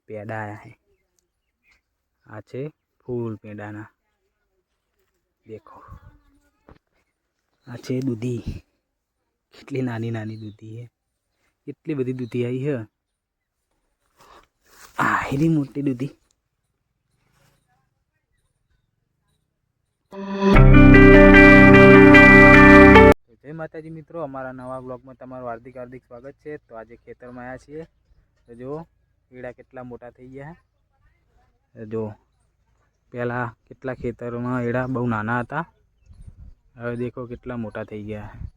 पेड़ा आया है। आछे फूल पेड़ाना देखो। आछे दूधी, कितली नानी नानी दूधी है, इतनी बड़ी दूधी आई है। आही मोटी दूधी। जय माताजी मित्रों, अमरा नवा ब्लॉग में तमारुं हार्दिक हार्दिक स्वागत है। तो आज खेतर में आया छीए तो जो ईड़ा केटला मोटा थई गया है। जो पहला केटला खेतर में ईड़ा बहु नाना हता, हवे देखो केटला मोटा थई गया है।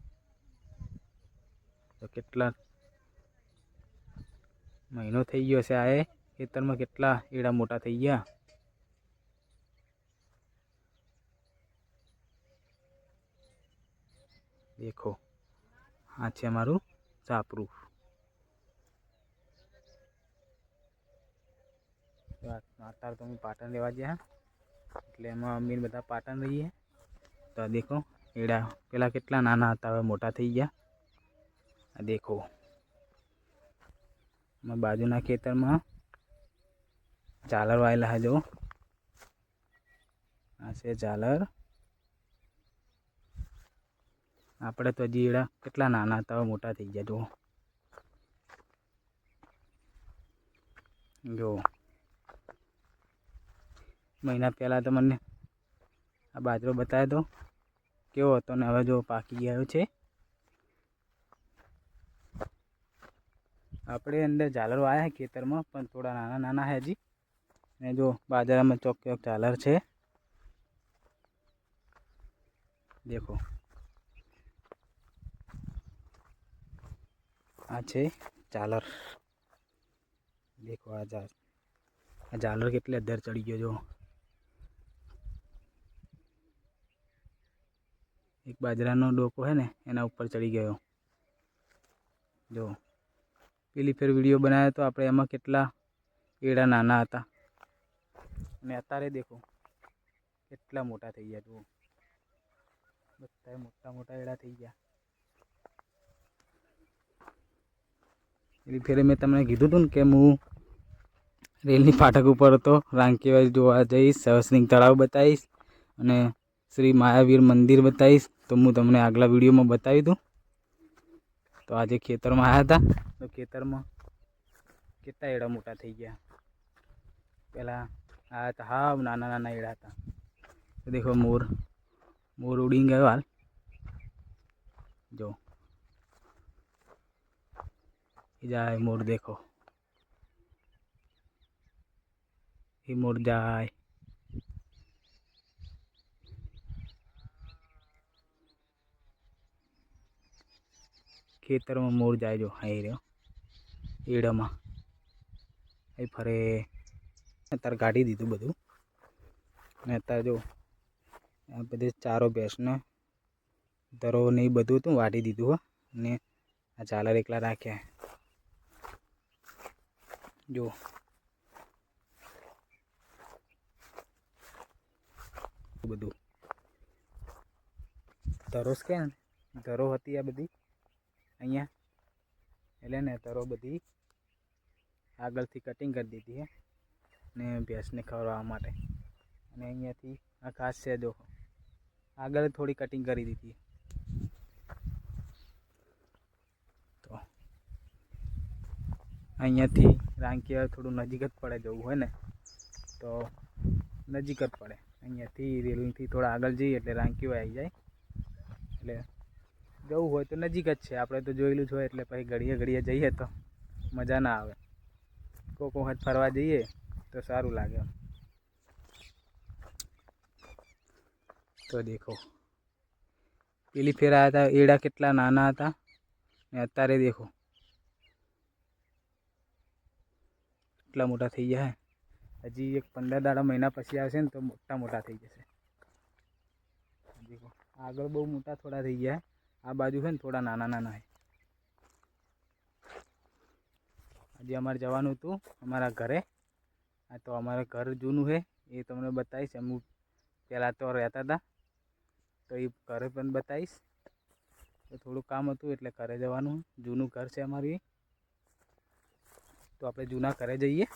तो केटला महीनो थई गयो छे आए खेतर में, केटला ईड़ा मोटा थई गया। देखो आ छे अमारुं सापरू। अत्यारे तो अमे पाटण लेवा गया एटले एमां अमी बधा पाटण रहीए। तो देखो एड़ा पेला केटला नाना हता, हवे मोटा थई गया। देखो बाजुना खेतर में झालर वायेला है। जो आ छे झालर। आपणे तो हजी एड़ा केटला नाना हता, हवे मोटा थई गया। जो महीना पहला तो मने आ बाजरो बतायो तो केवो हतो ने हवे जो पाकी गयो छे। आपणे अंदर झालर वाया है खेतर में, पण थोड़ा नाना नाना है हजी। ने जो बाजरा में चौक चौक झालर छे। देखो आ छे झालर। देखो आ झालर केटले अद्दर चढ़ी गयो। जो एक बाजरानो डोको है ने एना ऊपर चढ़ी गयो। जो पेली फेर विडियो बनाया तो आपणे एमां केटला एड़ा नाना हता, ने अत्यारे देखो केटला मोटा थई गया। जो बधाय मोटा मोटा एड़ा थई गया। एवी फेरे मैं तमने कीधुं तुं के हूँ रेलनी फाटक पर हतो, रांकीवास जोवा जईश, सहस्रिंग तळाव बताईश अने श्री मायावीर मंदिर बताईश। तो हूँ तमने आगला विडियो में बतावी दूँ। तो आज खेतर में आया था तो खेतर में केटला एड़ा मोटा थई गया। पहला आया था हाव नाना नाना एड़ा था। तो देखो मोर मोर उड़ी गयो हाल। जो जाए मोर, देखो ये मोर जाए। खेतर में मोर जाए। जो हाई रो एड़ा में ए फरे अत्यारे काढी दीधुं बधुं। ने अत्यारे जो आ बधे चारो भैंसने दरो ने बधुं हतुं वाढी दीधुं हो, ने आ झालर एकला राख्या है। जो बधुं दरोस के दरो हती आ बधी अहींया, एटले ने दरो बधी आगळथी कटिंग करी दीधी है ने भैंसने खवड़ाववा माटे। अने अहींयाथी आ घास छे, जो आगळ थोड़ी कटिंग करी दीधी। तो अहींयाथी रांकीवाव थोड़ुं नजीक ज पड़े, जवुं होय ने तो नजीक ज पड़े। अहींयाथी रेलथी थोड़ा आगळ जईए एटले रांकीवाव आई जाय। एटले जवुं होय तो नजीक ज छे। आपणे तो जोयेलुं ज होय एटले पछी घड़ीए घड़ीए जईए तो मजा ना आवे। कोक वखत फरवा जईए तो सारूं लागे। तो देखो पेली फेर आया था एड़ा केटला नाना हता, ने अत्यारे देखो केटला मोटा थई गया है। हजी एक 15 दाड़ा महीना पछी आवशे ने तो मोटा मोटा थई जशे। देखो आगळ बहु मोटा थोड़ा थई गया है, आ बाजू है ने थोड़ा नाना नाना है। हजी अमारे जवानुं हतुं अमारा घरे। आ तो अमारे घर जूनुं है ए तमने बताईश। अमु पहला तो रहता था तो ये घरे पण बताईश। तो थोड़ुं काम हतुं एटले घरे जवानुं। जूनुं घर छे अमारुं। तो आपणे जूना घरे जईए।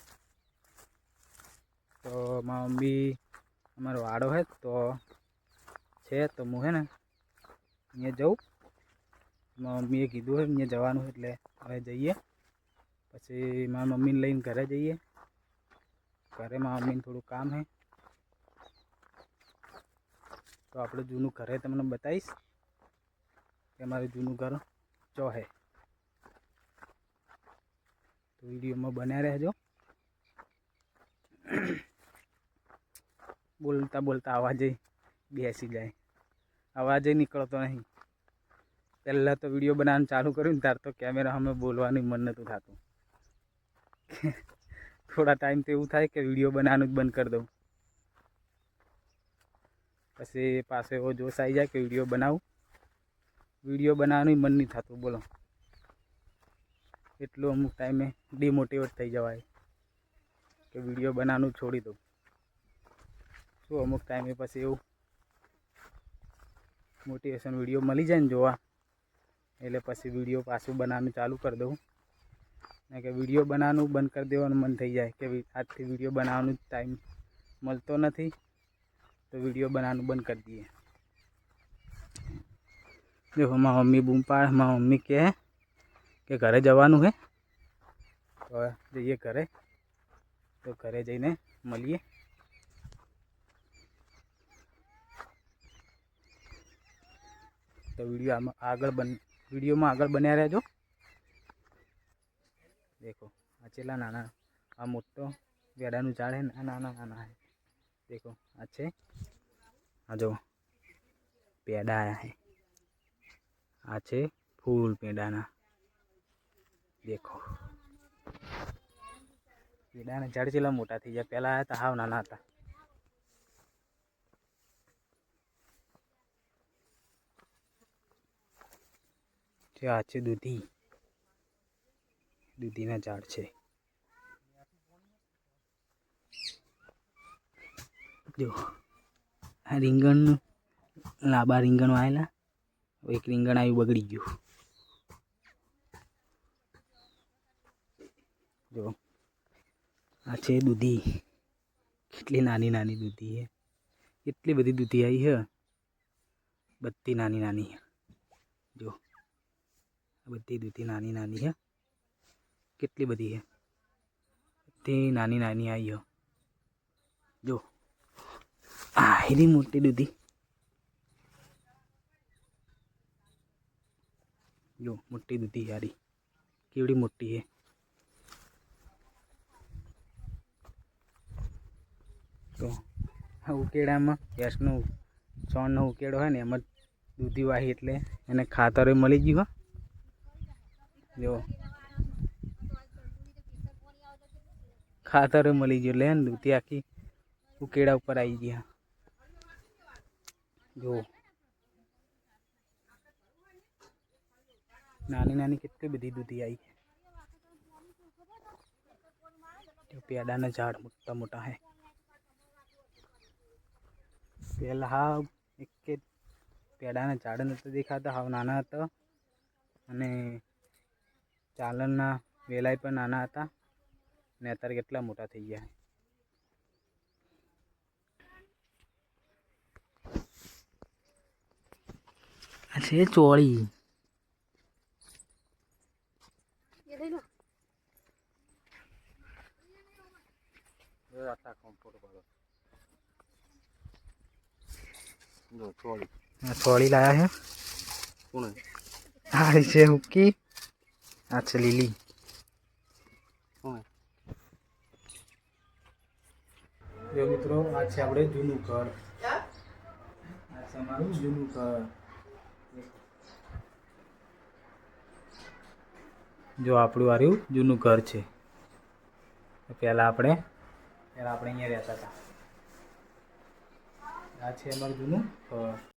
તો મારા મમ્મી અમારો વાડો હે તો છે તો હું હે ને અહીંયા જાઉં. મારા મમ્મીએ કીધું હોય અહીંયા જવાનું એટલે હવે જઈએ. પછી મારા મમ્મીને લઈને ઘરે જઈએ. ઘરે મારા મમ્મીને થોડું કામ હે તો આપણે જૂનું ઘરે તમને બતાવીશ કે અમારું જૂનું ઘર ચો હે. તો વિડીયોમાં બન્યા રહેજો. બોલતા બોલતા અવાજે બેસી જાય, અવાજે નીકળતો નહીં. પહેલાં તો વિડીયો બનાવવાનું ચાલુ કર્યું ને ત્યાર તો કેમેરા સામે બોલવાનું મન નહોતું થતું. થોડા ટાઈમ તો એવું થાય કે વિડીયો બનાવવાનું જ બંધ કરી દઉં. પછી પાછો એવો જોશ આવી જાય કે વિડીયો બનાવું. વિડીયો બનાવવાનું મન નહીં થતું બોલો. એટલું અમુક ટાઈમે ડિમોટિવેટ થઈ જવાય કે વિડીયો બનાવવાનું છોડી દઉં. શું અમુક ટાઈમે પછી એવું મોટિવેશન વિડીયો મળી જાય ને જોવા એટલે પછી વિડીયો પાછું બનાવવાનું ચાલુ કરી દઉં. ને કે વિડીયો બનાવવાનું બંધ કરી દેવાનું મન થઈ જાય કે આજથી વિડીયો બનાવવાનું ટાઈમ મળતો નથી તો વિડીયો બનાવવાનું બંધ કરી દઈએ. જો મારા મમ્મી બૂમ પાડે, મારા મમ્મી કહે કે ઘરે જવાનું હે તો જઈએ ઘરે. તો ઘરે જઈને મળીએ. તો વિડીયોમાં આગળ બન્યા રહેજો. દેખો આ ચેલા નાના, આ મોટો વેડાનું ઝાડ હે, નાના નાના હે. દેખો આ છે, આ જો પેડા આયા હે. આ છે ફૂલ પેડાના. દેખો પેડાના ઝાડ ચેલા મોટા થઈ ગયા. પહેલાં આવ્યા હતા હાવ નાના હતા. આ છે દૂધીના ઝાડ છે. જો આ રીંગણનું લાંબા રીંગણ આવેલા. એક રીંગણ આવ્યું બગડી ગયું. જો આ છે દૂધી. કેટલી નાની નાની દૂધી છે. એટલી બધી દૂધી આવી છે. બધી નાની નાની. જો બધી દૂધી નાની નાની છે. કેટલી બધી છે. બધી નાની નાની આવી છે. જો આ એની મોટી દૂધી. જો મોટી દૂધી યારી કેવડી મોટી છે. તો આ ઉકેડામાં ગેસનો છોણનો ઉકેડો હોય ને એમાં દૂધી વાહી એટલે એને ખાતર મળી ગયું. જો ખાતર મળી ગયું એટલે ને દૂધી આખી ઉકેડા ઉપર આવી ગયા. જો નાની નાની કેટલી બધી દૂધી આવી. પેડાના ઝાડ મોટા મોટા હે. પહેલાં હાવ એક પેડાના ઝાડ નહોતા દેખાતા, હાવ નાના હતા. અને ચાલણના વેલાય પણ નાના હતા. ને અત્યારે કેટલા મોટા થઈ ગયા. આ છે ચોળી. ચોળી લાયા છે. આ છે હુક્કી. આ છે લીલી. જો મિત્રો આ છે આપણે જૂનું ઘર. આ છે અમારું જૂનું ઘર. જો આપણું આર્યું જૂનું ઘર છે. પહેલાં આપણે અહીંયા રહેતા હતા. આ છે અમારું જૂનું ઘર.